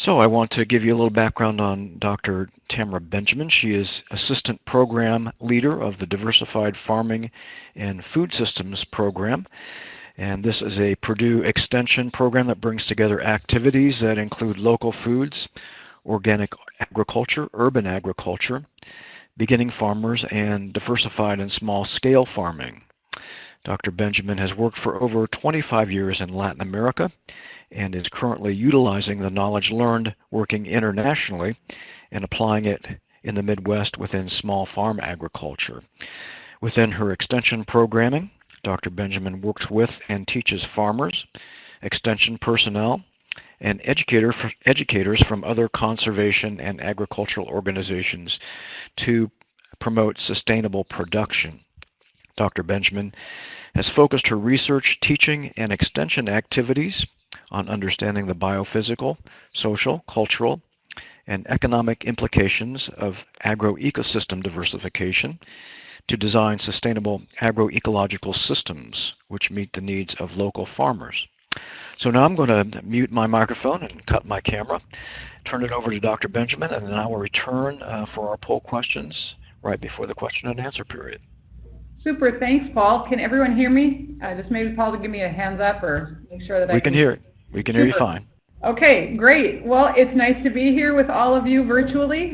So I want to give you a little background on Dr. Tamara Benjamin. She is Assistant Program Leader of the Diversified Farming and Food Systems Program. And this is a Purdue Extension program that brings together activities that include local foods, organic agriculture, urban agriculture, beginning farmers, and diversified and small-scale farming. Dr. Benjamin has worked for over 25 years in Latin America and is currently utilizing the knowledge learned working internationally and applying it in the Midwest within small farm agriculture. Within her extension programming, Dr. Benjamin works with and teaches farmers, extension personnel, and educators from other conservation and agricultural organizations to promote sustainable production. Dr. Benjamin has focused her research, teaching, and extension activities on understanding the biophysical, social, cultural, and economic implications of agroecosystem diversification to design sustainable agroecological systems which meet the needs of local farmers. So now I'm going to mute my microphone and cut my camera, turn it over to Dr. Benjamin, and then I will return for our poll questions right before the question and answer period. Super, thanks, Paul. Can everyone hear me? Just maybe Paul to give me a hands up or make sure that we can hear it. We can hear you fine. Okay, great. Well, it's nice to be here with all of you virtually.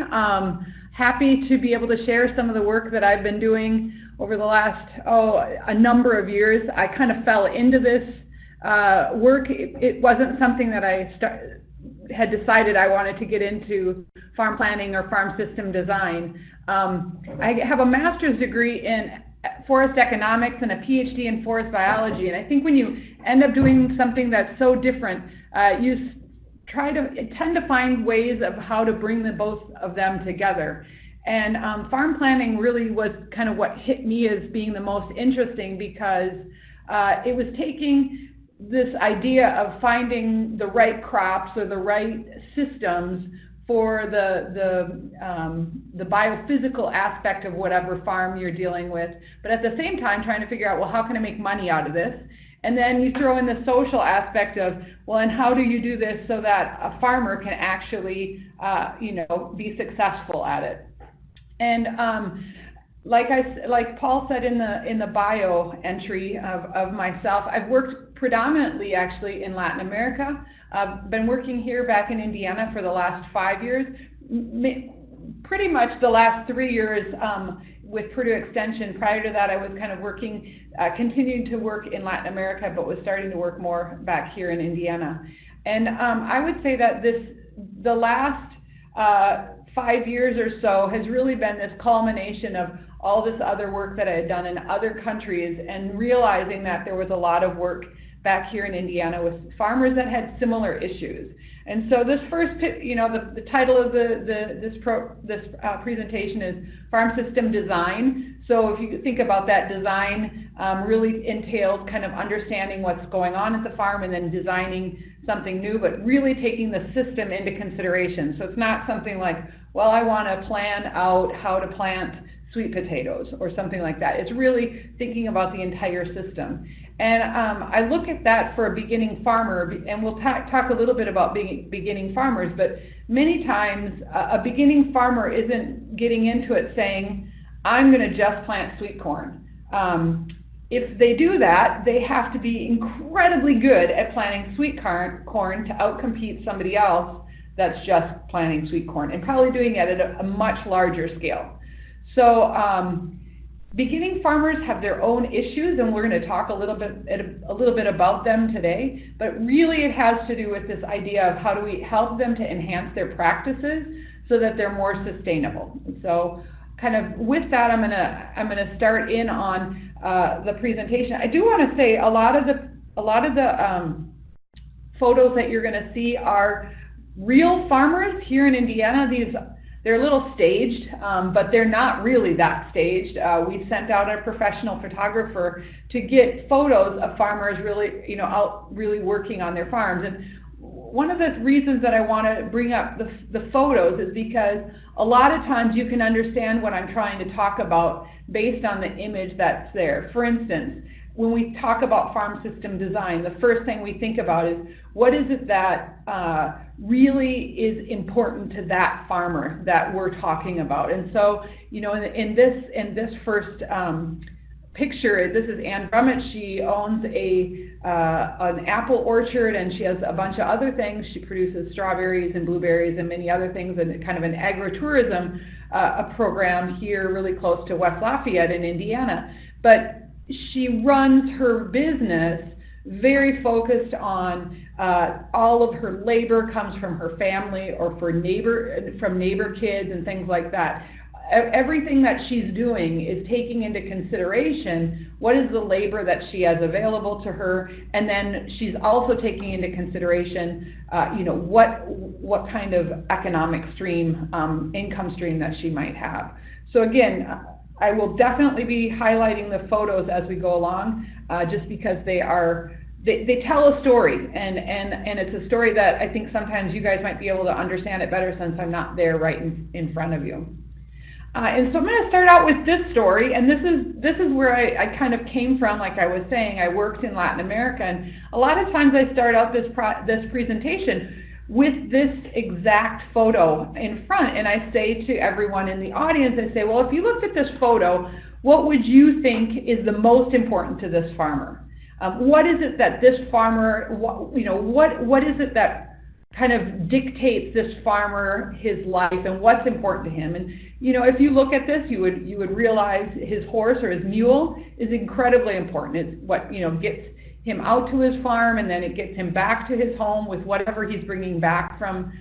Happy to be able to share some of the work that I've been doing over the last, a number of years. I kind of fell into this work. It wasn't something that I had decided I wanted to get into farm planning or farm system design. I have a master's degree in forest economics and a PhD in forest biology, and I think when you end up doing something that's so different, you tend to find ways of how to bring the both of them together. And farm planning really was kind of what hit me as being the most interesting, because it was taking this idea of finding the right crops or the right systems for the biophysical aspect of whatever farm you're dealing with, but at the same time trying to figure out, well, how can I make money out of this? And then you throw in the social aspect of, well, and how do you do this so that a farmer can actually, be successful at it? And like Paul said in the bio entry of myself, I've worked predominantly actually in Latin America. I've been working here back in Indiana for the last 5 years. Pretty much the last 3 years with Purdue Extension. Prior to that, I was kind of working, continuing to work in Latin America, but was starting to work more back here in Indiana. And I would say that the last 5 years or so has really been this culmination of all this other work that I had done in other countries, and realizing that there was a lot of work back here in Indiana with farmers that had similar issues. And so this first, the title of this presentation is Farm System Design. So if you think about that, design really entails kind of understanding what's going on at the farm and then designing something new, but really taking the system into consideration. So it's not something like, well, I want to plan out how to plant sweet potatoes or something like that. It's really thinking about the entire system. And I look at that for a beginning farmer, and we'll talk a little bit about beginning farmers, but many times a beginning farmer isn't getting into it saying, I'm going to just plant sweet corn. If they do that, they have to be incredibly good at planting sweet corn to outcompete somebody else that's just planting sweet corn, and probably doing it at a much larger scale. So beginning farmers have their own issues, and we're going to talk a little bit about them today, but really it has to do with this idea of how do we help them to enhance their practices so that they're more sustainable. So kind of with that, I'm going to start in on the presentation. I do want to say a lot of the photos that you're going to see are real farmers here in Indiana. They're a little staged, but they're not really that staged. We sent out a professional photographer to get photos of farmers really, out really working on their farms. And one of the reasons that I want to bring up the photos is because a lot of times you can understand what I'm trying to talk about based on the image that's there. For instance, when we talk about farm system design, the first thing we think about is what is it that really is important to that farmer that we're talking about. And so, you know, in this first picture, this is Ann Brummett. She owns an apple orchard, and she has a bunch of other things. She produces strawberries and blueberries and many other things, and kind of an agritourism program here really close to West Lafayette in Indiana. But she runs her business very focused on all of her labor comes from her family or from neighbor kids and things like that. Everything that she's doing is taking into consideration what is the labor that she has available to her, and then she's also taking into consideration, you know, what kind of economic stream, income stream that she might have. So again, I will definitely be highlighting the photos as we go along, just because they tell a story, and it's a story that I think sometimes you guys might be able to understand it better since I'm not there right in front of you. And so I'm going to start out with this story, and this is where I kind of came from. Like I was saying, I worked in Latin America, and a lot of times I start out this presentation with this exact photo in front, and I say to everyone in the audience, I say, well, if you looked at this photo, what would you think is the most important to this farmer? What is it that this farmer, what is it that kind of dictates this farmer his life and what's important to him? And you know, if you look at this, you would realize his horse or his mule is incredibly important. It's what, you know, gets him out to his farm, and then it gets him back to his home with whatever he's bringing back from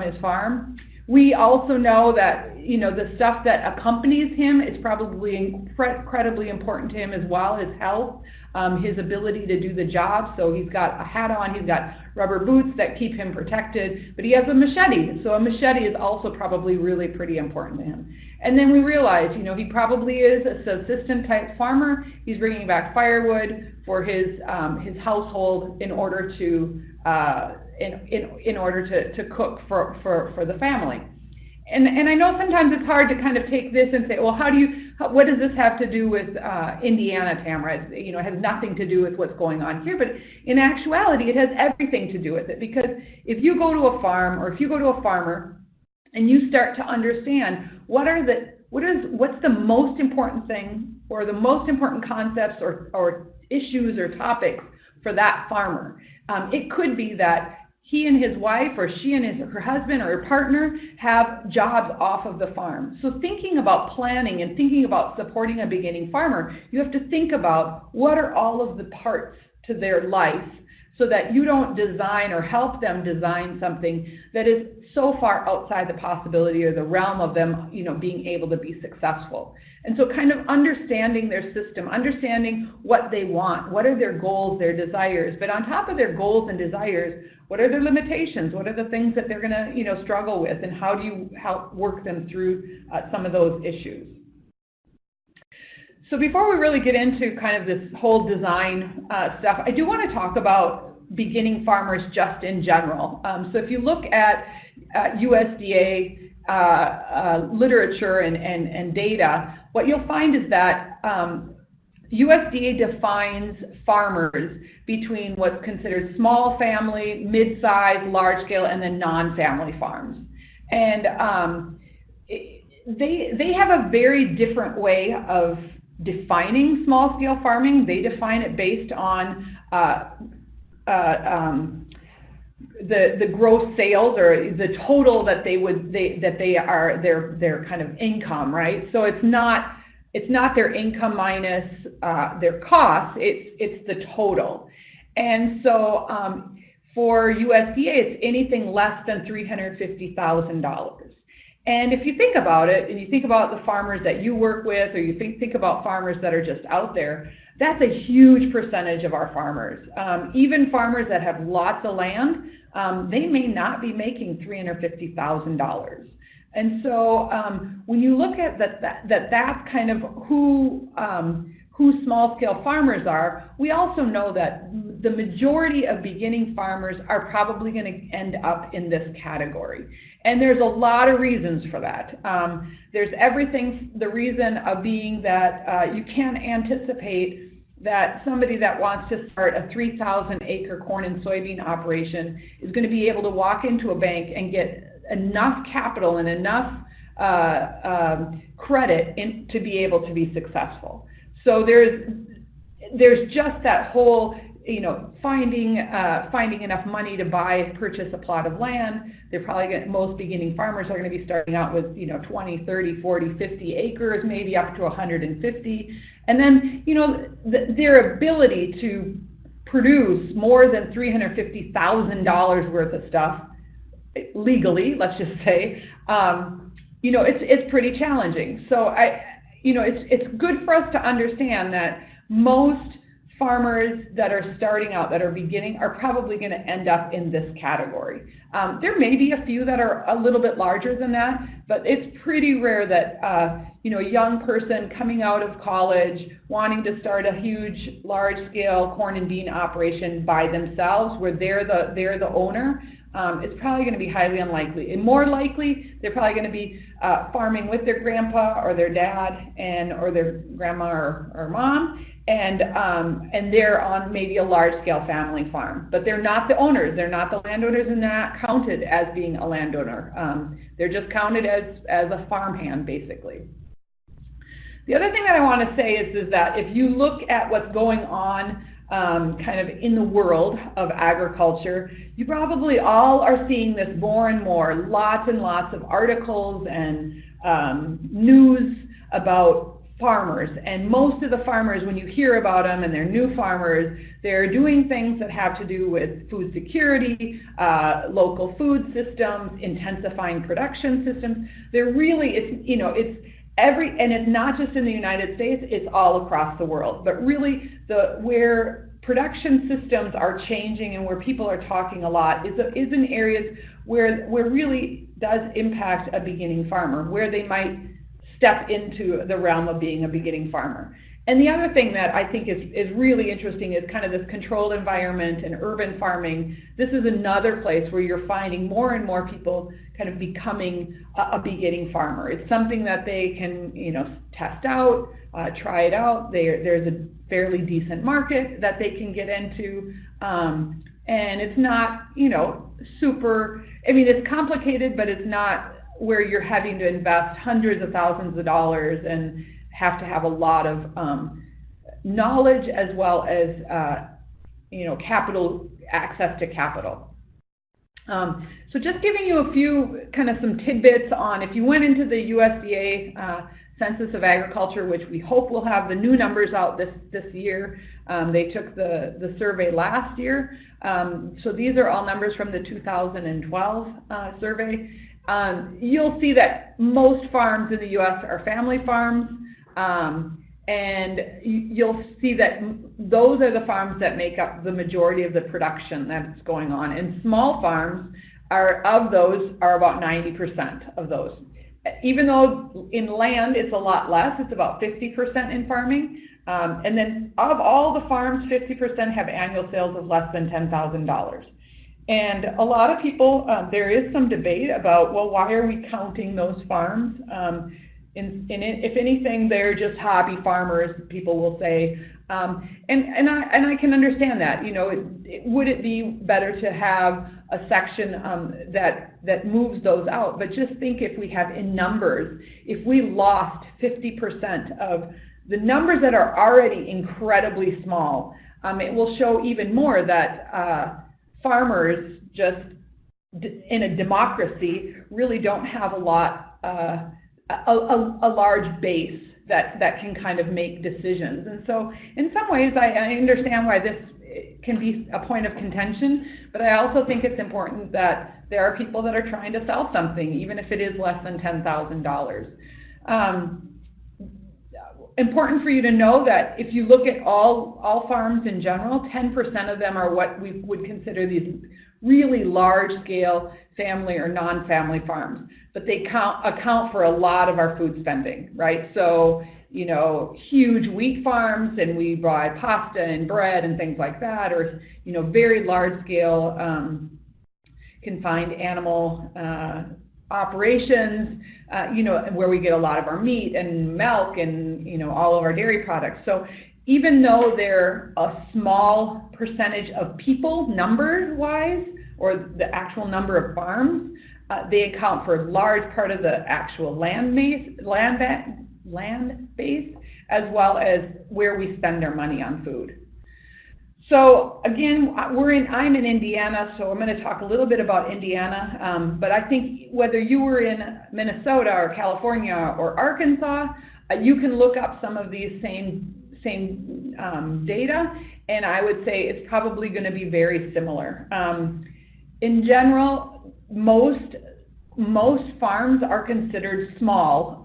his farm. We also know that, you know, the stuff that accompanies him is probably incredibly important to him as well, his health, his ability to do the job. So he's got a hat on, he's got rubber boots that keep him protected, but he has a machete. So a machete is also probably really pretty important to him. And then we realize, you know, he probably is a subsistence type farmer. He's bringing back firewood for his household in order to cook for the family. And I know sometimes it's hard to kind of take this and say, well, what does this have to do with Indiana, Tamara? You know, it has nothing to do with what's going on here, but in actuality, it has everything to do with it, because if you go to a farm, or if you go to a farmer and you start to understand what's the most important thing, or the most important concepts or issues or topics for that farmer. It could be that he and his wife, or she and her husband or her partner have jobs off of the farm. So thinking about planning and thinking about supporting a beginning farmer, you have to think about what are all of the parts to their life, so that you don't design or help them design something that is so far outside the possibility or the realm of them, you know, being able to be successful. And so kind of understanding their system, understanding what they want, what are their goals, their desires, but on top of their goals and desires, what are their limitations? What are the things that they're going to, you know, struggle with, and how do you help work them through some of those issues? So before we really get into kind of this whole design stuff, I do want to talk about beginning farmers just in general. So if you look at USDA literature and data, what you'll find is that USDA defines farmers between what's considered small family, mid-size, large scale, and then non-family farms. And they have a very different way of defining small scale farming. They define it based on the gross sales, or the total that their kind of income, right? So it's not their income minus their costs, it's the total. And so for USDA, it's anything less than $350,000. And if you think about it, and you think about the farmers that you work with, or you think about farmers that are just out there, that's a huge percentage of our farmers. Even farmers that have lots of land, they may not be making $350,000. And so when you look at that's kind of who small-scale farmers are, we also know that the majority of beginning farmers are probably going to end up in this category. And there's a lot of reasons for that. There's everything, the reason of being that you can't anticipate that somebody that wants to start a 3,000-acre corn and soybean operation is going to be able to walk into a bank and get enough capital and enough credit to be able to be successful. So there's just that whole, finding enough money to purchase a plot of land. They're probably most beginning farmers are going to be starting out with 20, 30, 40, 50 acres, maybe up to 150, and then their ability to produce more than $350,000 worth of stuff legally, let's just say, it's pretty challenging. So it's good for us to understand that most farmers that are starting out, that are beginning, are probably going to end up in this category. There may be a few that are a little bit larger than that, but it's pretty rare that a young person coming out of college wanting to start a huge, large-scale corn and bean operation by themselves, where they're the owner. It's probably going to be highly unlikely. And more likely, they're probably going to be farming with their grandpa or their dad or their grandma or mom, and they're on maybe a large-scale family farm. But they're not the owners. They're not the landowners, and they're not counted as being a landowner. They're just counted as a farmhand, basically. The other thing that I want to say is that if you look at what's going on kind of in the world of agriculture, you probably all are seeing this more and more, lots and lots of articles and news about farmers. And most of the farmers, when you hear about them and they're new farmers, they're doing things that have to do with food security, local food systems, intensifying production systems. They're really, and it's not just in the United States, it's all across the world. But really, where production systems are changing and where people are talking a lot is in areas where really does impact a beginning farmer, where they might step into the realm of being a beginning farmer. And the other thing that I think is really interesting is kind of this controlled environment and urban farming. This is another place where you're finding more and more people kind of becoming a beginning farmer. It's something that they can, test out, try it out. There's a fairly decent market that they can get into, and it's not, super. I mean, it's complicated, but it's not where you're having to invest hundreds of thousands of dollars and have to have a lot of knowledge as well as access to capital. So just giving you a few some tidbits on, if you went into the USDA Census of Agriculture, which we hope will have the new numbers out this year. They took the survey last year, so these are all numbers from the 2012 survey. You'll see that most farms in the U.S. are family farms, and you'll see that those are the farms that make up the majority of the production that's going on. And small farms are about 90% of those. Even though in land it's a lot less, it's about 50% in farming. And then of all the farms, 50% have annual sales of less than $10,000. And a lot of people, there is some debate about, well, why are we counting those farms? If anything, they're just hobby farmers, people will say. And I can understand that. Would it be better to have a section that moves those out? But just think, if we have in numbers, if we lost 50% of the numbers that are already incredibly small, it will show even more that farmers, just in a democracy, really don't have a large base that can kind of make decisions. And so in some ways I understand why this can be a point of contention, but I also think it's important that there are people that are trying to sell something, even if it is less than $10,000. Important for you to know that if you look at all farms in general, 10% of them are what we would consider these really large-scale family or non-family farms, but they account for a lot of our food spending, right? So, huge wheat farms, and we buy pasta and bread and things like that, or, very large-scale confined animal operations, where we get a lot of our meat and milk and, all of our dairy products. So even though they're a small percentage of people number-wise, or the actual number of farms, they account for a large part of the actual land base, as well as where we spend our money on food. So again, I'm in Indiana, so I'm going to talk a little bit about Indiana, but I think whether you were in Minnesota or California or Arkansas, you can look up some of these same data, and I would say it's probably going to be very similar. In general, most farms are considered small.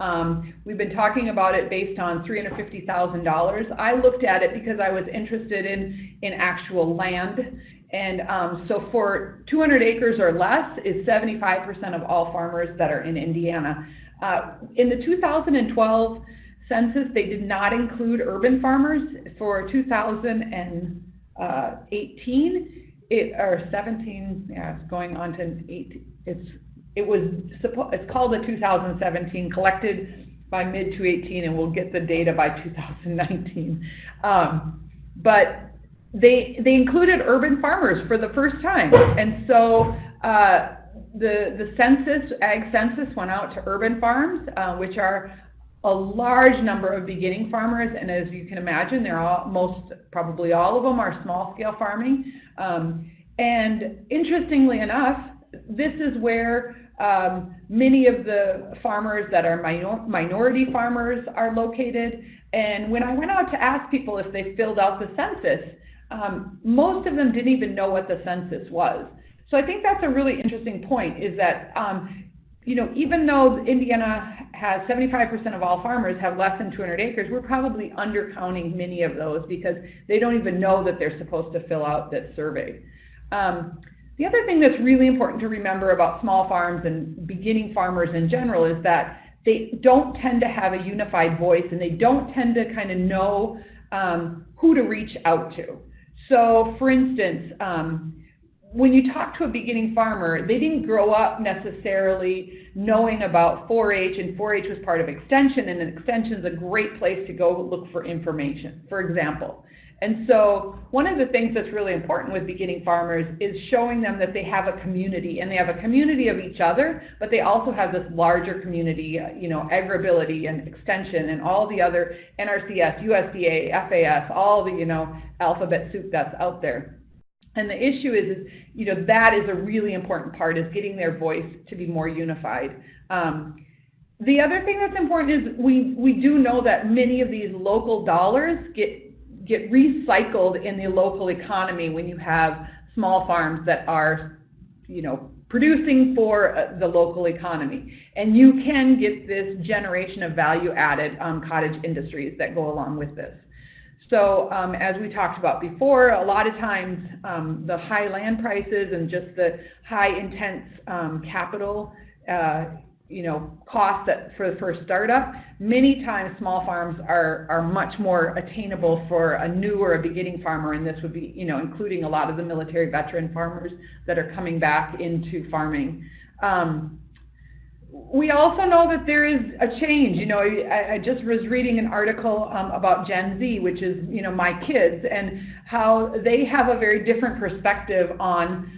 We've been talking about it based on $350,000. I looked at it because I was interested in actual land. And so for 200 acres or less is 75% of all farmers that are in Indiana. In the 2012 census, they did not include urban farmers. For 2018, or 17, yeah, it's going on to 18. It's called the 2017, collected by mid-2018, and we'll get the data by 2019. But they included urban farmers for the first time, and so the census, ag census, went out to urban farms, which are a large number of beginning farmers, and as you can imagine, probably all of them are small-scale farming. And interestingly enough, this is where many of the farmers that are minority farmers are located. And when I went out to ask people if they filled out the census, most of them didn't even know what the census was. So I think that's a really interesting point, is that even though Indiana has 75% of all farmers have less than 200 acres, we're probably undercounting many of those because they don't even know that they're supposed to fill out this survey. The other thing that's really important to remember about small farms and beginning farmers in general is that they don't tend to have a unified voice, and they don't tend to kind of know who to reach out to. So for instance, when you talk to a beginning farmer, they didn't grow up necessarily knowing about 4-H, and 4-H was part of Extension, and Extension is a great place to go look for information, for example. And so one of the things that's really important with beginning farmers is showing them that they have a community, and they have a community of each other, but they also have this larger community, AgrAbility and Extension and all the other NRCS, USDA, FAS, all the, alphabet soup that's out there. And the issue is that is a really important part, is getting their voice to be more unified. The other thing that's important is we do know that many of these local dollars get recycled in the local economy when you have small farms that are, producing for the local economy. And you can get this generation of value-added cottage industries that go along with this. So as we talked about before, a lot of times the high land prices and just the high intense capital costs for startup, many times small farms are much more attainable for a new or a beginning farmer, and this would be, including a lot of the military veteran farmers that are coming back into farming. We also know that there is a change. I just was reading an article about Gen Z, which is, my kids, and how they have a very different perspective on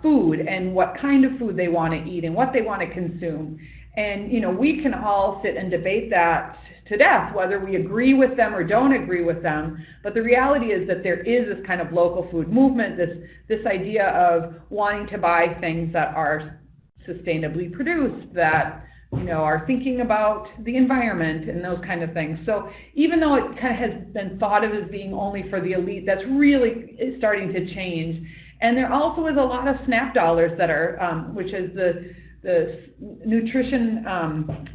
food and what kind of food they want to eat and what they want to consume. And, we can all sit and debate that to death, whether we agree with them or don't agree with them. But the reality is that there is this kind of local food movement, this idea of wanting to buy things that are sustainably produced, that are thinking about the environment and those kind of things. So even though it kind of has been thought of as being only for the elite, that's really starting to change. And there also is a lot of SNAP dollars that are, which is the nutrition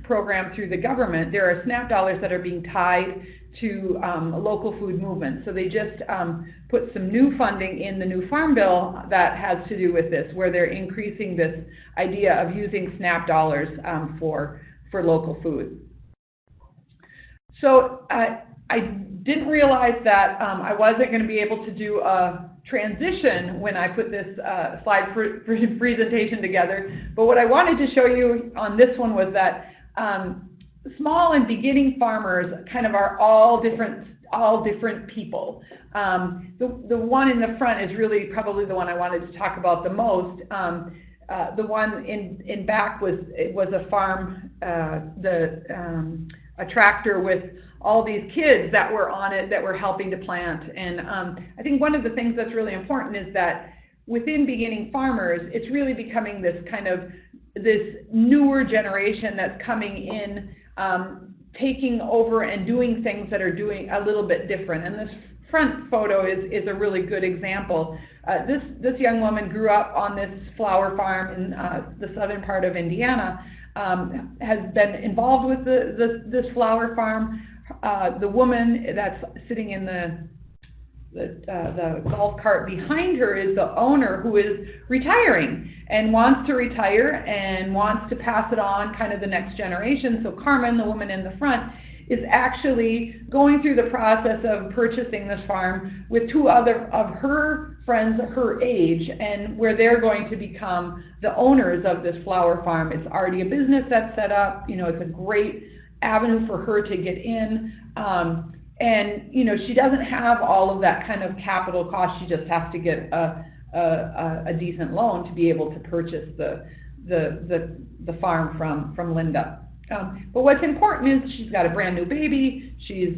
program through the government. There are SNAP dollars that are being tied to local food movement. So they just put some new funding in the new farm bill that has to do with this, where they're increasing this idea of using SNAP dollars for local food. So I didn't realize that I wasn't going to be able to do a transition when I put this slide presentation together. But what I wanted to show you on this one was that small and beginning farmers kind of are all different all different people. The one in the front is really probably the one I wanted to talk about the most. The one in back was a farm, a tractor with all these kids that were on it that were helping to plant. And I think one of the things that's really important is that within beginning farmers, it's really becoming this kind of this newer generation that's coming in, taking over and doing things that are doing a little bit different. And this front photo is a really good example. This young woman grew up on this flower farm in the southern part of Indiana, has been involved with this flower farm. The woman that's sitting in the golf cart behind her is the owner, who is retiring and wants to retire and wants to pass it on kind of the next generation. So Carmen, the woman in the front, is actually going through the process of purchasing this farm with two other of her friends her age, and where they're going to become the owners of this flower farm. It's already a business that's set up. It's a great avenue for her to get in. And she doesn't have all of that kind of capital cost. She just has to get a decent loan to be able to purchase the farm from Linda. But what's important is she's got a brand new baby. She's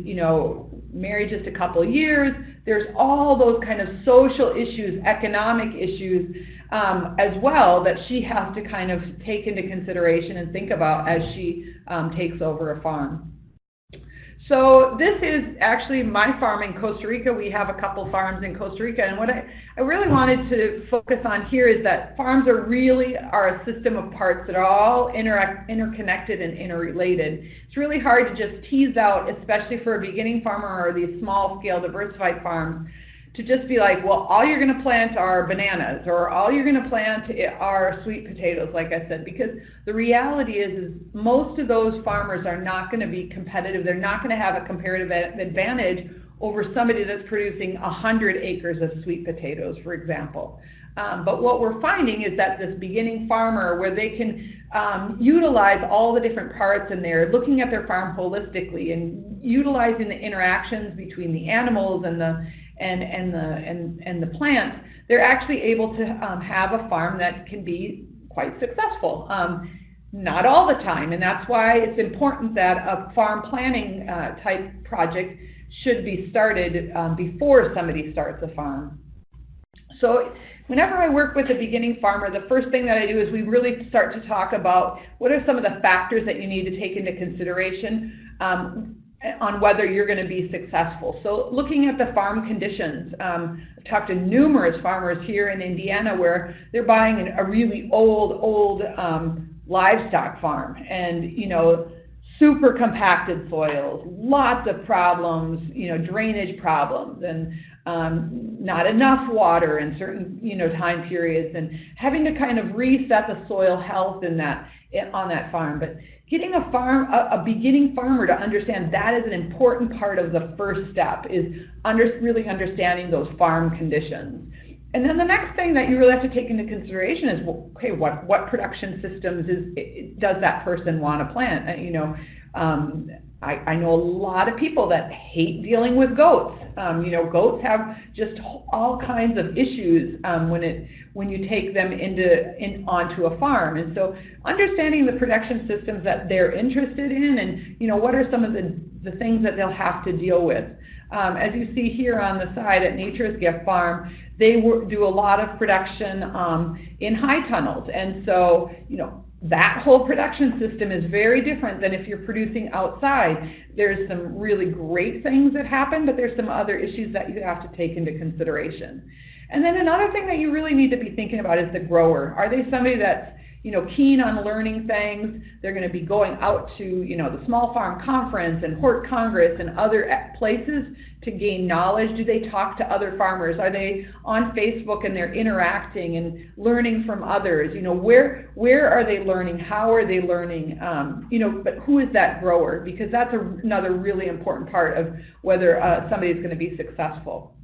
married just a couple of years. There's all those kind of social issues, economic issues as well, that she has to kind of take into consideration and think about as she takes over a farm. So this is actually my farm in Costa Rica. We have a couple farms in Costa Rica, and what I really wanted to focus on here is that farms are a system of parts that are all interconnected and interrelated. It's really hard to just tease out, especially for a beginning farmer or these small-scale diversified farms, to just be like, well, all you're going to plant are bananas, or all you're going to plant are sweet potatoes, like I said, because the reality is most of those farmers are not going to be competitive. They're not going to have a comparative advantage over somebody that's producing 100 acres of sweet potatoes, for example. But what we're finding is that this beginning farmer, where they can utilize all the different parts, and they're looking at their farm holistically and utilizing the interactions between the animals and the plants, they're actually able to have a farm that can be quite successful. Not all the time, and that's why it's important that a farm planning type project should be started before somebody starts a farm. So whenever I work with a beginning farmer, the first thing that I do is we really start to talk about what are some of the factors that you need to take into consideration on whether you're going to be successful. So looking at the farm conditions, I've talked to numerous farmers here in Indiana where they're buying a really old livestock farm, and super compacted soils, lots of problems, drainage problems, and not enough water in certain time periods, and having to kind of reset the soil health on that farm. But getting a beginning farmer to understand that is an important part of the first step, is really understanding those farm conditions. And then the next thing that you really have to take into consideration is, well, okay, what production systems does that person want to plant? I know a lot of people that hate dealing with goats. Goats have just all kinds of issues when you take them onto a farm. And so understanding the production systems that they're interested in, and what are some of the things that they'll have to deal with. As you see here on the side at Nature's Gift Farm, they do a lot of production in high tunnels, and so that whole production system is very different than if you're producing outside. There's some really great things that happen, but there's some other issues that you have to take into consideration. And then another thing that you really need to be thinking about is the grower. Are they somebody that's keen on learning things? They're going to be going out to the Small Farm Conference and Hort Congress and other places to gain knowledge. Do they talk to other farmers? Are they on Facebook and they're interacting and learning from others? Where are they learning? How are they learning? But who is that grower? Because that's another really important part of whether somebody is going to be successful.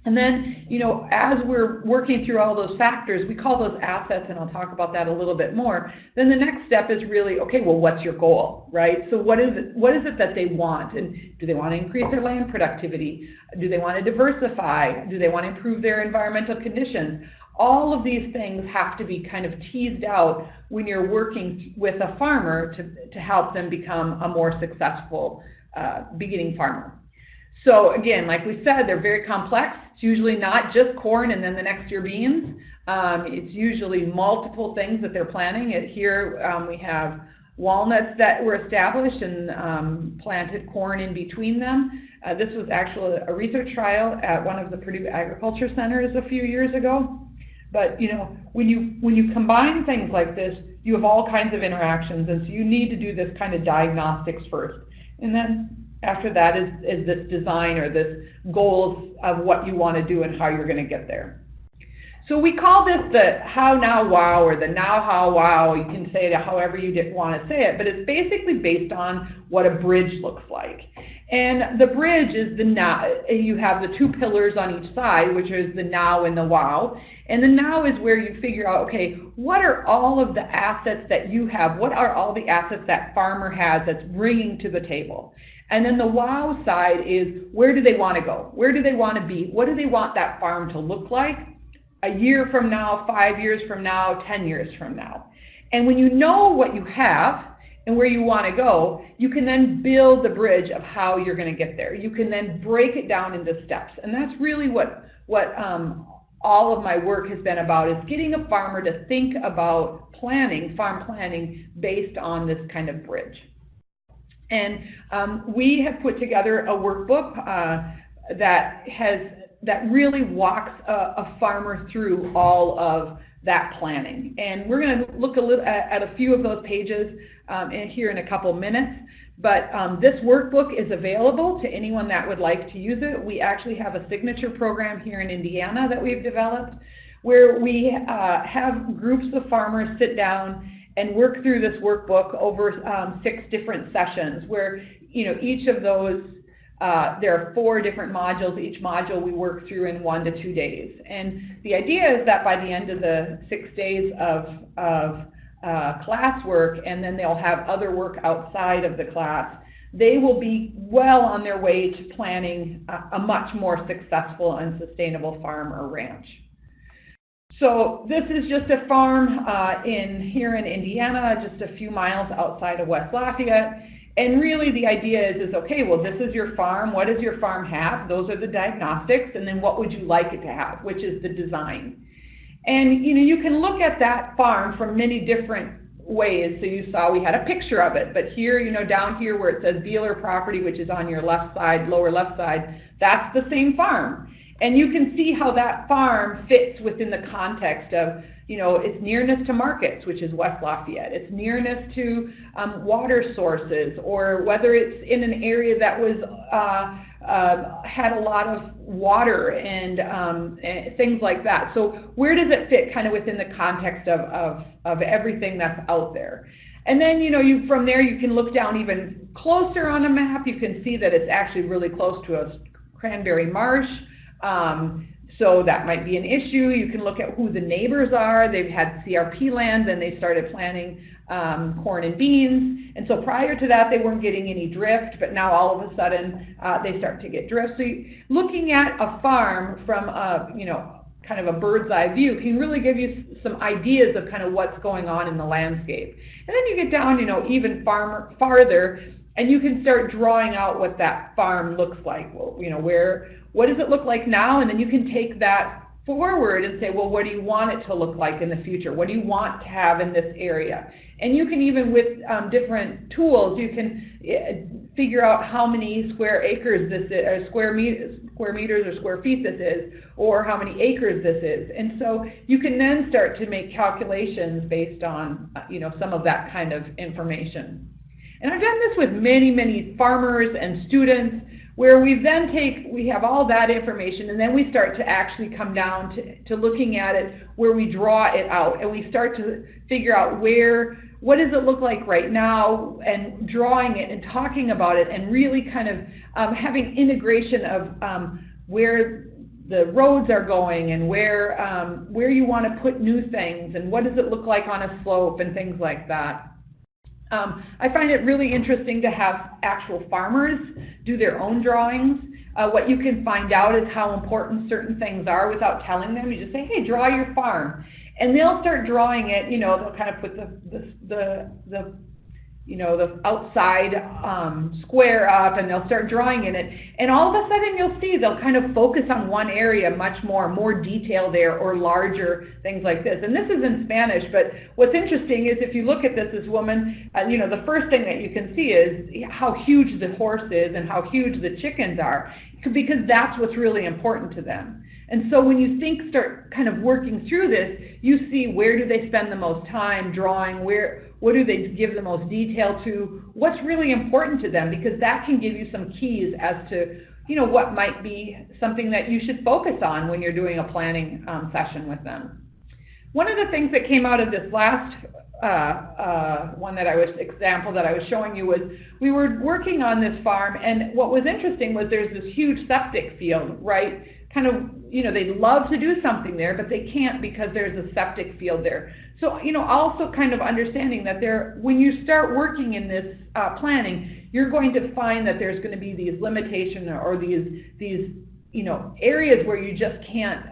And then, as we're working through all those factors, we call those assets, and I'll talk about that a little bit more. Then the next step is really, okay, well, what's your goal, right? So what is it that they want? And do they want to increase their land productivity? Do they want to diversify? Do they want to improve their environmental conditions? All of these things have to be kind of teased out when you're working with a farmer to help them become a more successful beginning farmer. So again, like we said, they're very complex. It's usually not just corn and then the next year beans. It's usually multiple things that they're planting. Here we have walnuts that were established and planted corn in between them. This was actually a research trial at one of the Purdue Agriculture Centers a few years ago. But when you combine things like this, you have all kinds of interactions, and so you need to do this kind of diagnostics first. And then after that is this design or this goals of what you want to do and how you're going to get there. So we call this the how, now, wow, or the now, how, wow. You can say it however you want to say it, but it's basically based on what a bridge looks like. And the bridge is the now. You have the two pillars on each side, which is the now and the wow. And the now is where you figure out, okay, what are all of the assets that you have? What are all the assets that farmer has that's bringing to the table? And then the wow side is, where do they want to go? Where do they want to be? What do they want that farm to look like a year from now, 5 years from now, 10 years from now? And when you know what you have and where you want to go, you can then build the bridge of how you're going to get there. You can then break it down into steps. And that's really what all of my work has been about, is getting a farmer to think about planning, farm planning, based on this kind of bridge. And we have put together a workbook that really walks a farmer through all of that planning. And we're going to look at a few of those pages here in a couple minutes. But this workbook is available to anyone that would like to use it. We actually have a signature program here in Indiana that we've developed, where we have groups of farmers sit down and work through this workbook over 6 different sessions, where each of those, there are 4 different modules. Each module we work through in 1 to 2 days. And the idea is that by the end of the 6 days of class work, and then they'll have other work outside of the class, they will be well on their way to planning a much more successful and sustainable farm or ranch. So this is just a farm here in Indiana, just a few miles outside of West Lafayette. And really the idea is okay, well, this is your farm. What does your farm have? Those are the diagnostics. And then what would you like it to have, which is the design. And you can look at that farm from many different ways. So you saw we had a picture of it. But here, down here where it says dealer property, which is on your left side, lower left side, that's the same farm. And you can see how that farm fits within the context of, its nearness to markets, which is West Lafayette, its nearness to water sources, or whether it's in an area that was had a lot of water and things like that. So where does it fit kind of within the context of everything that's out there? And then, from there you can look down even closer on a map. You can see that it's actually really close to a cranberry marsh. So that might be an issue. You can look at who the neighbors are. They've had CRP lands and they started planting corn and beans. And so prior to that, they weren't getting any drift, but now all of a sudden they start to get drift. So looking at a farm from kind of a bird's eye view can really give you some ideas of kind of what's going on in the landscape. And then you get down, even farther, and you can start drawing out what that farm looks like. Well, what does it look like now? And then you can take that forward and say, well, what do you want it to look like in the future? What do you want to have in this area? And you can even, with different tools, you can figure out how many square acres this is, or square meters or square feet this is, or how many acres this is. And so you can then start to make calculations based on, some of that kind of information. And I've done this with many, many farmers and students, where we have all that information, and then we start to actually come down to looking at it, where we draw it out, and we start to figure out what does it look like right now, and drawing it and talking about it, and really kind of having integration of where the roads are going, and where you want to put new things, and what does it look like on a slope, and things like that. I find it really interesting to have actual farmers do their own drawings. What you can find out is how important certain things are without telling them. You just say, hey, draw your farm. And they'll start drawing it, you know, they'll kind of put the outside square up, and they'll start drawing in it. And all of a sudden you'll see they'll kind of focus on one area much more detail there, or larger things like this. And this is in Spanish, but what's interesting is if you look at this woman, you know, the first thing that you can see is how huge the horse is and how huge the chickens are, because that's what's really important to them. And so when you start kind of working through this, you see where do they spend the most time drawing, what do they give the most detail to, what's really important to them, because that can give you some keys as to, you know, what might be something that you should focus on when you're doing a planning session with them. One of the things that came out of this last example that I was showing you was we were working on this farm, and what was interesting was there's this huge septic field, right? Kind of, you know, they'd love to do something there, but they can't because there's a septic field there. So, you know, also kind of understanding that when you start working in this planning, you're going to find that there's going to be these limitations, or these you know, areas where you just can't,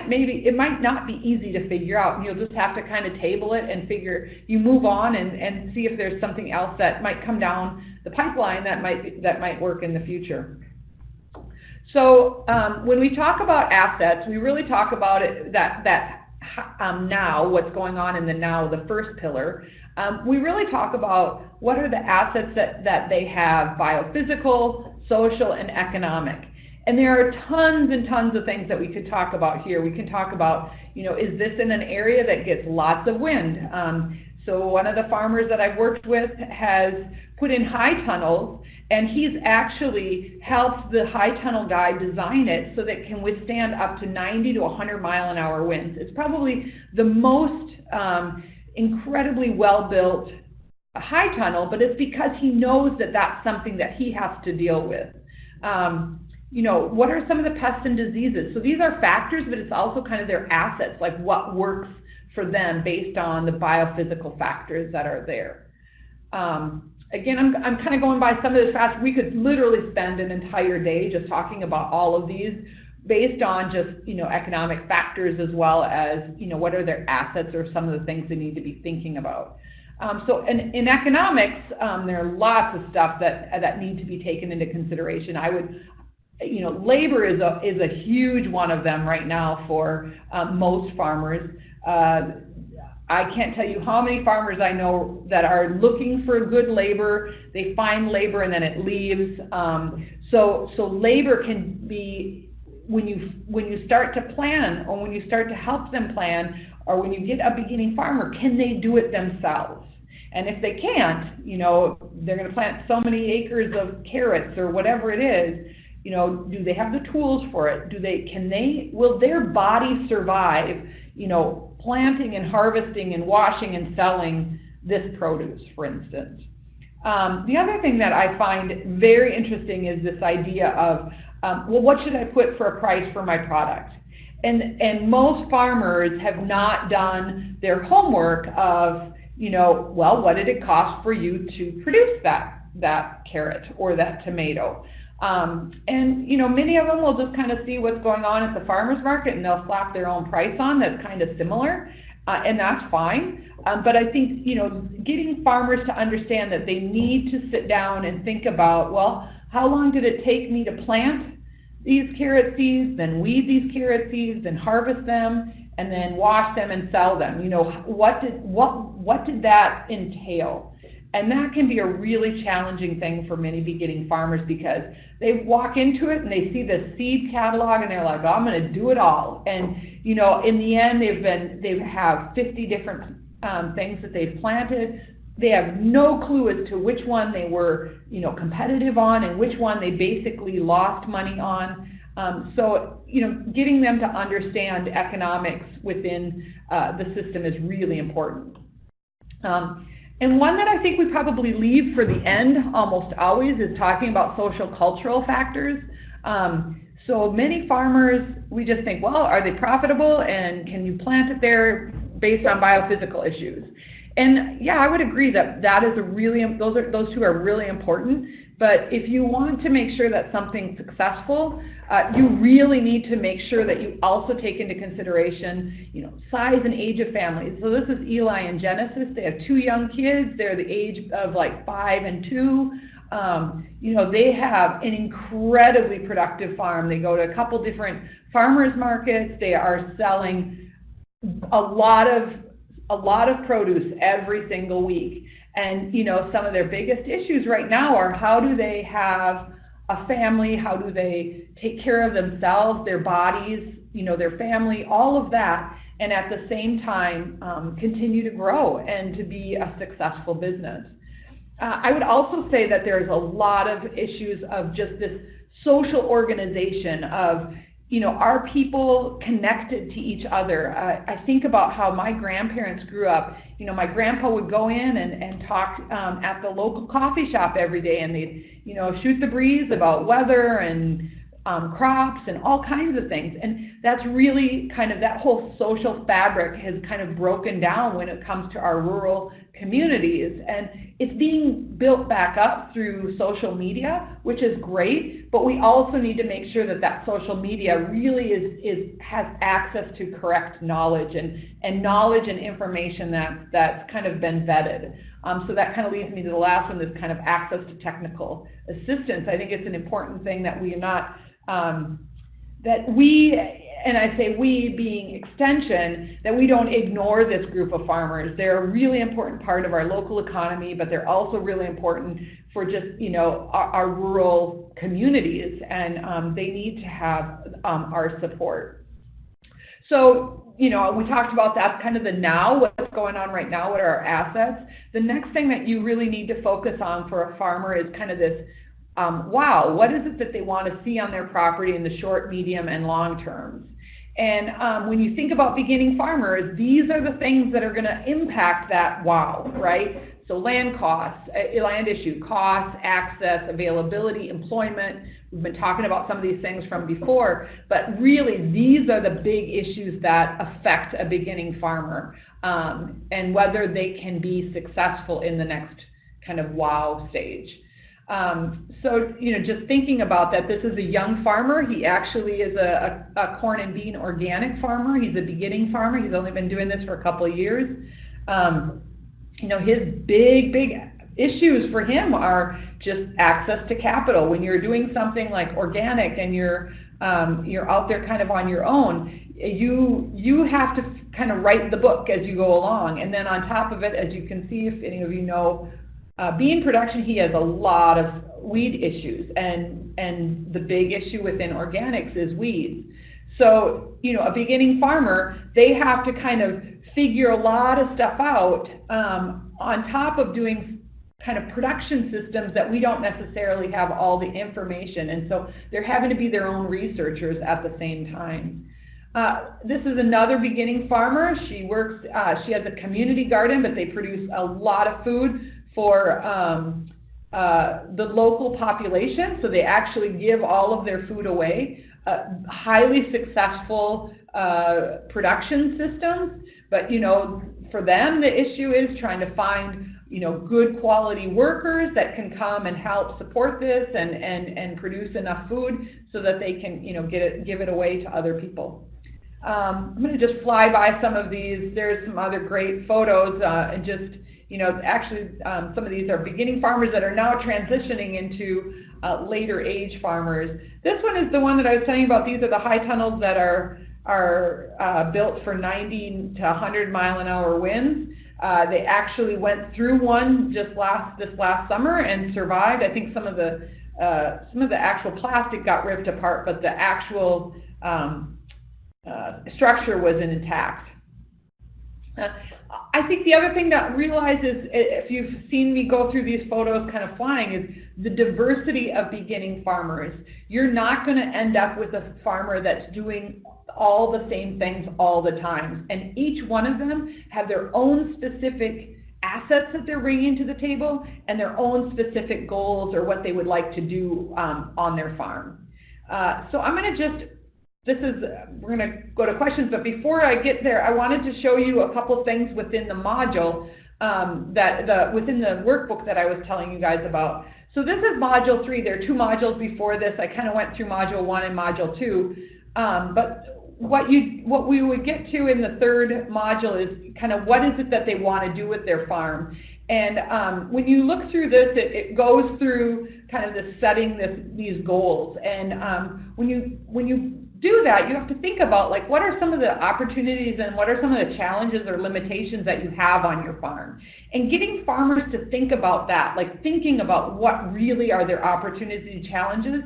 maybe, it might not be easy to figure out, and you'll just have to kind of table it and you move on and see if there's something else that might come down the pipeline that might work in the future. So when we talk about assets, we really talk about it now, what's going on in the now, the first pillar. We really talk about what are the assets that they have: biophysical, social, and economic. And there are tons and tons of things that we could talk about here. We can talk about, you know, is this in an area that gets lots of wind? So one of the farmers that I've worked with has put in high tunnels, and he's actually helped the high tunnel guy design it so that it can withstand up to 90 to 100 mile-an-hour winds. It's probably the most incredibly well-built high tunnel, but it's because he knows that that's something that he has to deal with. You know, what are some of the pests and diseases? So these are factors, but it's also kind of their assets, like what works for them based on the biophysical factors that are there. Again, I'm kind of going by some of this fast. We could literally spend an entire day just talking about all of these based on just, you know, economic factors, as well as, you know, what are their assets or some of the things they need to be thinking about. So in economics, there are lots of stuff that need to be taken into consideration. You know, labor is a huge one of them right now for most farmers. I can't tell you how many farmers I know that are looking for good labor. They find labor and then it leaves. So labor can be, when you start to plan, or when you start to help them plan, or when you get a beginning farmer, can they do it themselves? And if they can't, you know, they're going to plant so many acres of carrots or whatever it is. You know, do they have the tools for it? Will their body survive, you know, planting and harvesting and washing and selling this produce, for instance? The other thing that I find very interesting is this idea of, well, what should I put for a price for my product? And most farmers have not done their homework of, you know, well, what did it cost for you to produce that carrot or that tomato? And, you know, many of them will just kind of see what's going on at the farmer's market, and they'll slap their own price on that's kind of similar, and that's fine. But I think, you know, getting farmers to understand that they need to sit down and think about, well, how long did it take me to plant these carrot seeds, then weed these carrot seeds, then harvest them, and then wash them and sell them? You know, what did that entail? And that can be a really challenging thing for many beginning farmers, because they walk into it and they see the seed catalog and they're like, oh, I'm going to do it all. And, you know, in the end, they have 50 different things that they've planted. They have no clue as to which one they were, you know, competitive on and which one they basically lost money on. So, you know, getting them to understand economics within the system is really important. And one that I think we probably leave for the end almost always is talking about social-cultural factors. So many farmers, we just think, well, are they profitable and can you plant it there based on biophysical issues? And yeah, I would agree that that is those two are really important. But if you want to make sure that something's successful, you really need to make sure that you also take into consideration, size and age of families. So this is Eli and Genesis. They have 2 young kids. They're the age of like 5 and 2. They have an incredibly productive farm. They go to a couple different farmers markets. They are selling a lot of produce every single week. And, some of their biggest issues right now are how do they have a family, how do they take care of themselves, their bodies, their family, all of that, and at the same time continue to grow and to be a successful business. I would also say that there's a lot of issues of just this social organization of, are people connected to each other? I think about how my grandparents grew up. My grandpa would go in and talk at the local coffee shop every day, and they'd, shoot the breeze about weather and crops and all kinds of things. And that's really kind of, that whole social fabric has kind of broken down when it comes to our rural communities. And it's being built back up through social media, which is great, but we also need to make sure that that social media really has access to correct knowledge and knowledge and information that's kind of been vetted. So that kind of leads me to the last one, this kind of access to technical assistance. I think it's an important thing that we are not, that we, and I say we being Extension, that we don't ignore this group of farmers. They're a really important part of our local economy, but they're also really important for just, our rural communities, and they need to have our support. So, we talked about that's kind of the now, what's going on right now, what are our assets. The next thing that you really need to focus on for a farmer is kind of this, what is it that they want to see on their property in the short, medium, and long terms? And when you think about beginning farmers, these are the things that are going to impact that wow, right? So land costs, land issue, costs, access, availability, employment. We've been talking about some of these things from before, but really these are the big issues that affect a beginning farmer and whether they can be successful in the next kind of wow stage. So, just thinking about that, this is a young farmer. He actually is a corn and bean organic farmer. He's a beginning farmer. He's only been doing this for a couple of years. His big issues for him are just access to capital. When you're doing something like organic and you're out there kind of on your own, you have to kind of write the book as you go along. And then on top of it, as you can see, if any of you know, bean production, he has a lot of weed issues, and the big issue within organics is weeds. So, a beginning farmer, they have to kind of figure a lot of stuff out on top of doing kind of production systems that we don't necessarily have all the information, and so they're having to be their own researchers at the same time. This is another beginning farmer. She works, she has a community garden, but they produce a lot of food for the local population, so they actually give all of their food away. Highly successful production systems, but for them the issue is trying to find good quality workers that can come and help support this and produce enough food so that they can give it away to other people. I'm going to just fly by some of these. There's some other great photos and just actually some of these are beginning farmers that are now transitioning into later age farmers. This one is the one that I was telling you about. These are the high tunnels that are built for 90 to 100 mile an hour winds. They actually went through one this last summer and survived. I think some of the actual plastic got ripped apart, but the actual structure was intact. I think the other thing to realize is, if you've seen me go through these photos kind of flying, is the diversity of beginning farmers. You're not going to end up with a farmer that's doing all the same things all the time. And each one of them have their own specific assets that they're bringing to the table and their own specific goals or what they would like to do on their farm. So I'm going to just, we're going to go to questions, but before I get there, I wanted to show you a couple things within the module, within the workbook that I was telling you guys about. So this is Module 3. There are 2 modules before this. I kind of went through Module 1 and Module 2. But what we would get to in the 3rd module is kind of what is it that they want to do with their farm. And when you look through this, it goes through kind of the setting these goals. And when you do that, you have to think about, like, what are some of the opportunities and what are some of the challenges or limitations that you have on your farm. And getting farmers to think about that, like thinking about what really are their opportunities and challenges,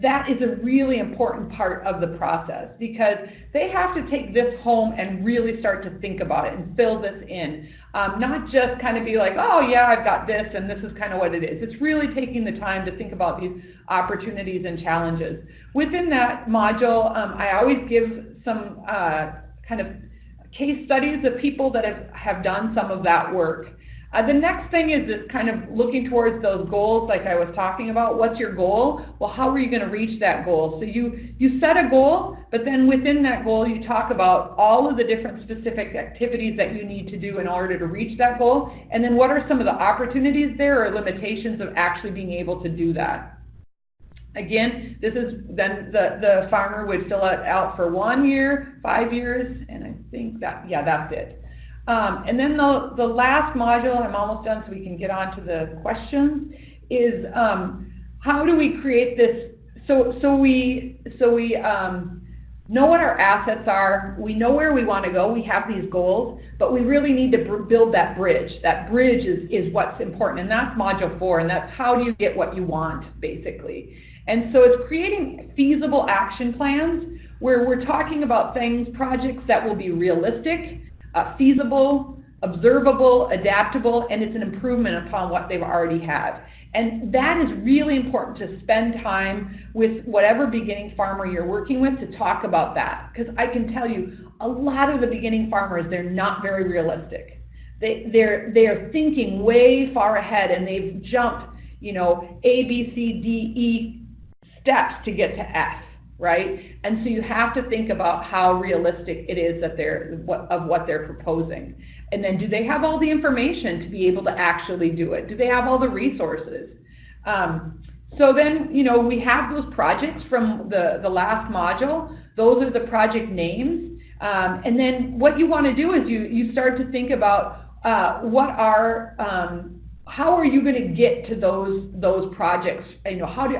that is a really important part of the process, because they have to take this home and really start to think about it and fill this in. Not just kind of be like, oh yeah, I've got this and this is kind of what it is. It's really taking the time to think about these opportunities and challenges. Within that module, I always give some kind of case studies of people that have done some of that work. The next thing is this kind of looking towards those goals like I was talking about. What's your goal? Well, how are you going to reach that goal? So you set a goal, but then within that goal you talk about all of the different specific activities that you need to do in order to reach that goal, and then what are some of the opportunities there or limitations of actually being able to do that. Again, this is then the farmer would fill it out for 1 year, 5 years, and I think that, yeah, that's it. And then the last module, I'm almost done so we can get on to the questions, is how do we create this, so we know what our assets are, we know where we want to go, we have these goals, but we really need to build that bridge. That bridge is what's important, and that's module 4, and that's how do you get what you want, basically. And so it's creating feasible action plans where we're talking about things, projects that will be realistic, feasible, observable, adaptable, and it's an improvement upon what they've already had. And that is really important, to spend time with whatever beginning farmer you're working with to talk about that. Because I can tell you, a lot of the beginning farmers, they're not very realistic. They are thinking way far ahead, and they've jumped, you know, A, B, C, D, E steps to get to F. Right? And so you have to think about how realistic it is that what they're proposing. And then do they have all the information to be able to actually do it? Do they have all the resources? So then, you know, we have those projects from the last module. Those are the project names. And then what you want to do is you start to think about how are you going to get to those projects? You know, how do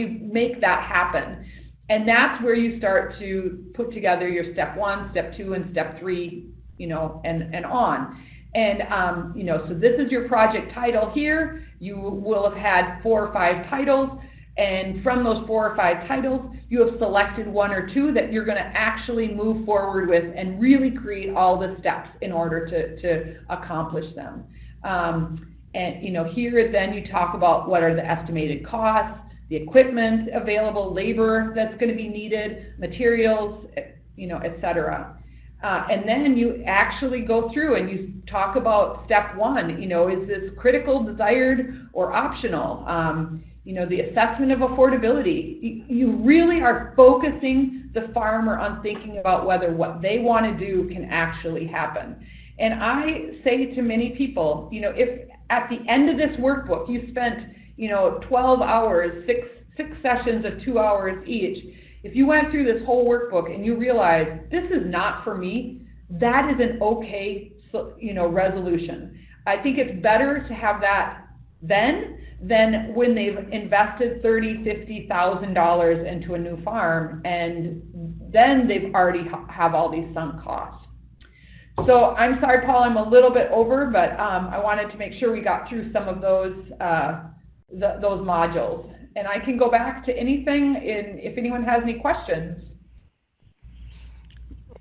you make that happen? And that's where you start to put together your step 1, step 2, and step 3, you know, and on. And you know, so this is your project title here. You will have had 4 or 5 titles, and from those 4 or 5 titles, you have selected 1 or 2 that you're going to actually move forward with and really create all the steps in order to accomplish them. And you know, here then you talk about what are the estimated costs, the equipment available, labor that's going to be needed, materials, you know, etc. And then you actually go through and you talk about step 1. You know, is this critical, desired, or optional? You know, the assessment of affordability. You really are focusing the farmer on thinking about whether what they want to do can actually happen. And I say to many people, you know, if at the end of this workbook you spent, you know, 12 hours, six sessions of 2 hours each, if you went through this whole workbook and you realize this is not for me, that is an okay, you know, resolution. I think it's better to have that then than when they've invested $30,000, $50,000 into a new farm and then they've already have all these sunk costs. So I'm sorry, Paul, I'm a little bit over, but I wanted to make sure we got through some of those modules. And I can go back to anything if anyone has any questions.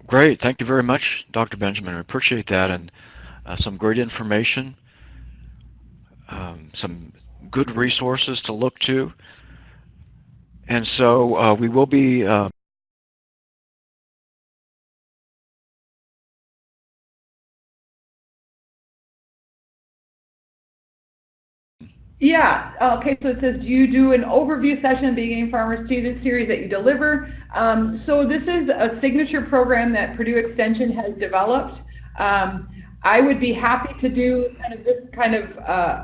Great. Thank you very much, Dr. Benjamin. I appreciate that, and some great information, some good resources to look to. And so we will be Yeah, okay, so it says, do you do an overview session, beginning farmer student series that you deliver? So this is a signature program that Purdue Extension has developed. I would be happy to do kind of this kind of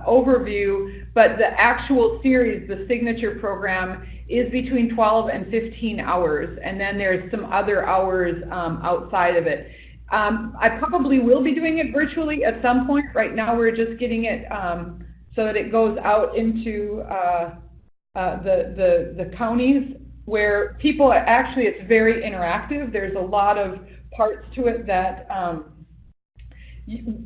overview, but the actual series, the signature program, is between 12 and 15 hours, and then there's some other hours outside of it. I probably will be doing it virtually at some point. Right now we're just getting it so that it goes out into the counties where people are actually, it's very interactive. There's a lot of parts to it that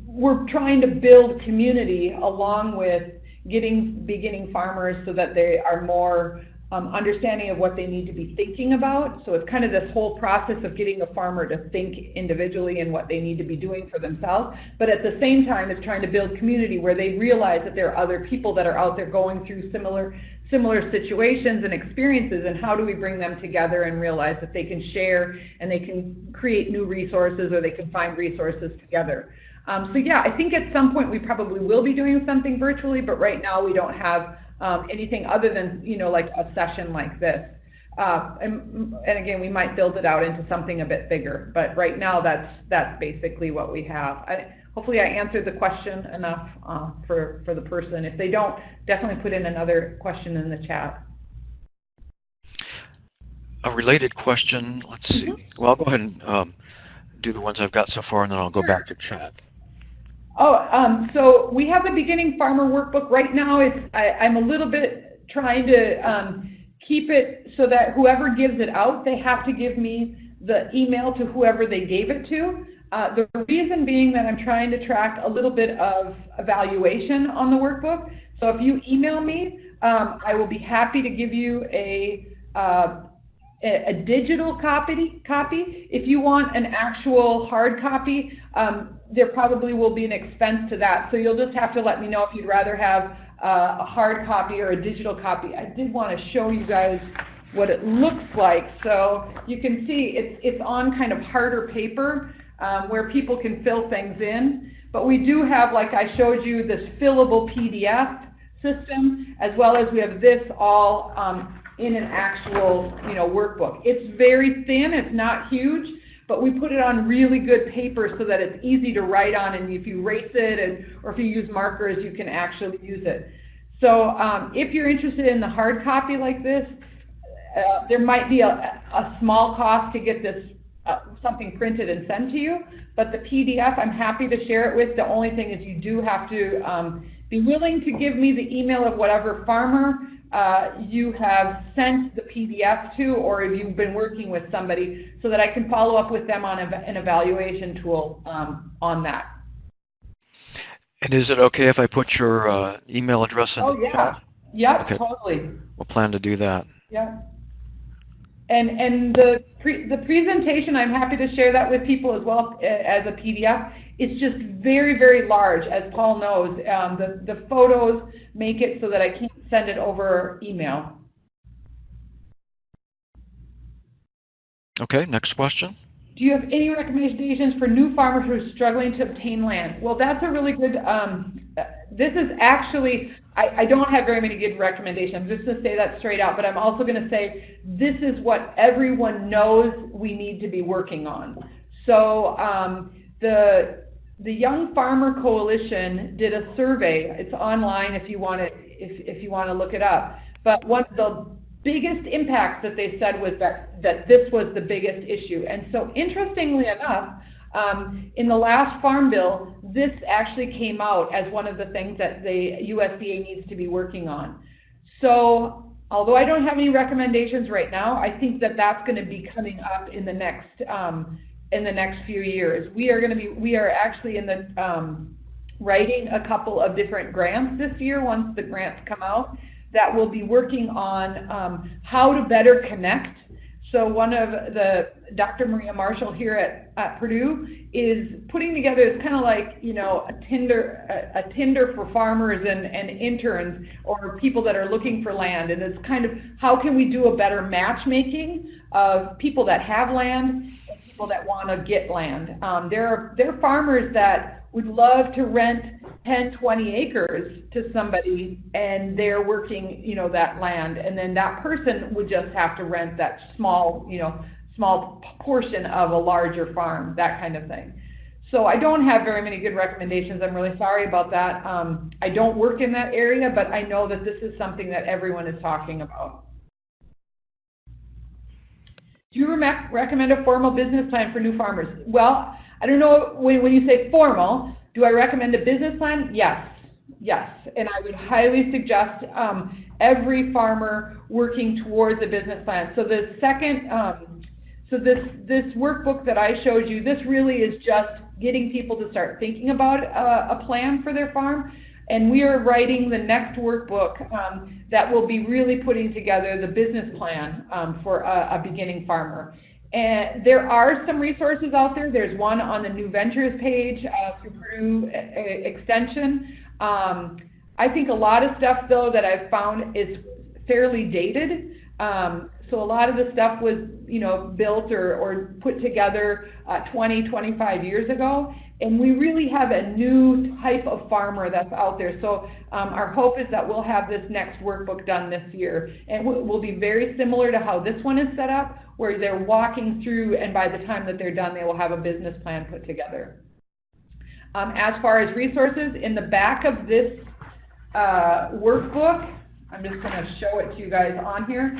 we're trying to build community along with getting beginning farmers so that they are more understanding of what they need to be thinking about. So it's kind of this whole process of getting a farmer to think individually and what they need to be doing for themselves. But at the same time, it's trying to build community where they realize that there are other people that are out there going through similar situations and experiences, and how do we bring them together and realize that they can share and they can create new resources, or they can find resources together. So yeah, I think at some point we probably will be doing something virtually, but right now we don't have anything other than, you know, like a session like this. And again, we might build it out into something a bit bigger, but right now that's basically what we have. Hopefully I answered the question enough for the person. If they don't, definitely put in another question in the chat. A related question, let's see. Well, I'll go ahead and do the ones I've got so far, and then I'll go back to chat. Oh, so we have the Beginning Farmer Workbook. Right now, I'm a little bit trying to keep it so that whoever gives it out, they have to give me the email to whoever they gave it to. The reason being that I'm trying to track a little bit of evaluation on the workbook. So if you email me, I will be happy to give you a digital copy. If you want an actual hard copy, there probably will be an expense to that. So you'll just have to let me know if you'd rather have a hard copy or a digital copy. I did want to show you guys what it looks like. So you can see it's on kind of harder paper where people can fill things in. But we do have, like I showed you, this fillable PDF system, as well as we have this all in an actual, you know, workbook. It's very thin, it's not huge, but we put it on really good paper so that it's easy to write on, and if you erase it or if you use markers, you can actually use it. So if you're interested in the hard copy like this, there might be a small cost to get this something printed and sent to you, but the PDF, I'm happy to share it with. The only thing is you do have to be willing to give me the email of whatever farmer you have sent the PDF to, or if you've been working with somebody, so that I can follow up with them on an evaluation tool on that. And is it okay if I put your email address in the chat? Yep, okay. Totally. We'll plan to do that. Yeah. And the presentation, I'm happy to share that with people as well as a PDF. It's just very, very large, as Paul knows. The photos make it so that I can't send it over email. Okay, next question. Do you have any recommendations for new farmers who are struggling to obtain land? Well, that's a really good, this is actually, I don't have very many good recommendations. I'm just going to say that straight out, but I'm also going to say this is what everyone knows we need to be working on. So the Young Farmer Coalition did a survey. It's online if you want to look it up. But one of the biggest impacts that they said was that this was the biggest issue. And so interestingly enough, in the last Farm Bill, this actually came out as one of the things that the USDA needs to be working on. So although I don't have any recommendations right now, I think that that's going to be coming up in the next few years. We are actually in the writing a couple of different grants this year once the grants come out, that will be working on how to better connect. So one of Dr. Maria Marshall here at Purdue is putting together, it's kind of like, you know, a Tinder for farmers and interns or people that are looking for land. And it's kind of, how can we do a better matchmaking of people that have land and people that want to get land. There are farmers that would love to rent 10, 20 acres to somebody, and they're working, you know, that land, and then that person would just have to rent that small, you know, small portion of a larger farm, that kind of thing. So I don't have very many good recommendations. I'm really sorry about that. I don't work in that area, but I know that this is something that everyone is talking about. Do you recommend a formal business plan for new farmers? Well, I don't know, when you say formal, do I recommend a business plan? Yes, yes. And I would highly suggest every farmer working towards a business plan. So the second, so this workbook that I showed you, this really is just getting people to start thinking about a plan for their farm. And we are writing the next workbook that will be really putting together the business plan for a beginning farmer. And there are some resources out there. There's one on the New Ventures page through Purdue Extension. I think a lot of stuff, though, that I've found is fairly dated. So a lot of the stuff was, you know, built or put together 20, 25 years ago. And we really have a new type of farmer that's out there. So our hope is that we'll have this next workbook done this year. And it will be very similar to how this one is set up, where they're walking through, and by the time that they're done, they will have a business plan put together. As far as resources, in the back of this workbook, I'm just going to show it to you guys on here.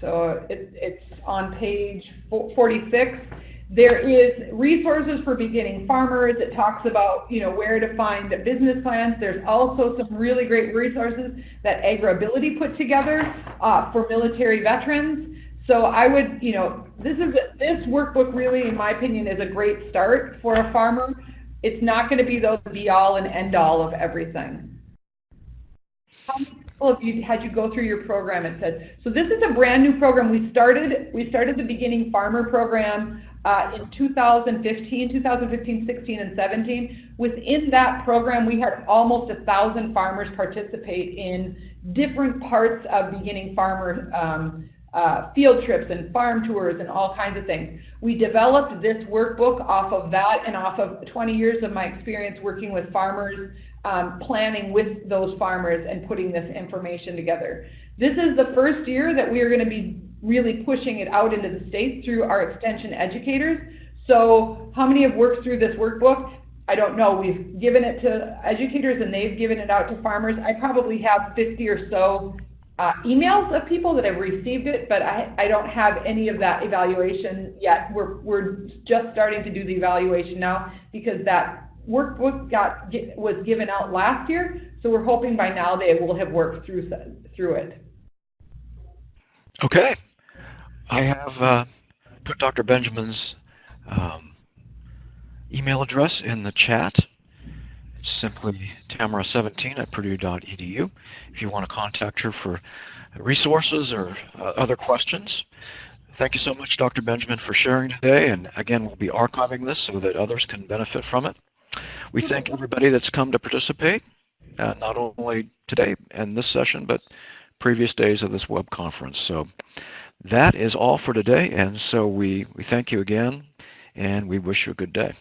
So it's on page 46. There is resources for beginning farmers. It talks about, you know, where to find business plans. There's also some really great resources that AgrAbility put together for military veterans. So I would, you know, this workbook really, in my opinion, is a great start for a farmer. It's not going to be the be-all and end-all of everything. How many people have you had you go through your program? It says, so this is a brand new program. We started the Beginning Farmer program in 2015, 16, and 17. Within that program, we had almost 1,000 farmers participate in different parts of Beginning Farmer field trips and farm tours and all kinds of things. We developed this workbook off of that and off of 20 years of my experience working with farmers, planning with those farmers and putting this information together. This is the first year that we are going to be really pushing it out into the states through our extension educators. So how many have worked through this workbook? I don't know. We've given it to educators and they've given it out to farmers. I probably have 50 or so emails of people that have received it, but I don't have any of that evaluation yet. We're just starting to do the evaluation now because that workbook was given out last year, so we're hoping by now they will have worked through it. Okay. I have put Dr. Benjamin's email address in the chat. It's simply tamara17@purdue.edu. If you want to contact her for resources or other questions. Thank you so much, Dr. Benjamin, for sharing today. And again, we'll be archiving this so that others can benefit from it. We thank everybody that's come to participate, not only today and this session, but previous days of this web conference. So that is all for today, and so we thank you again, and we wish you a good day.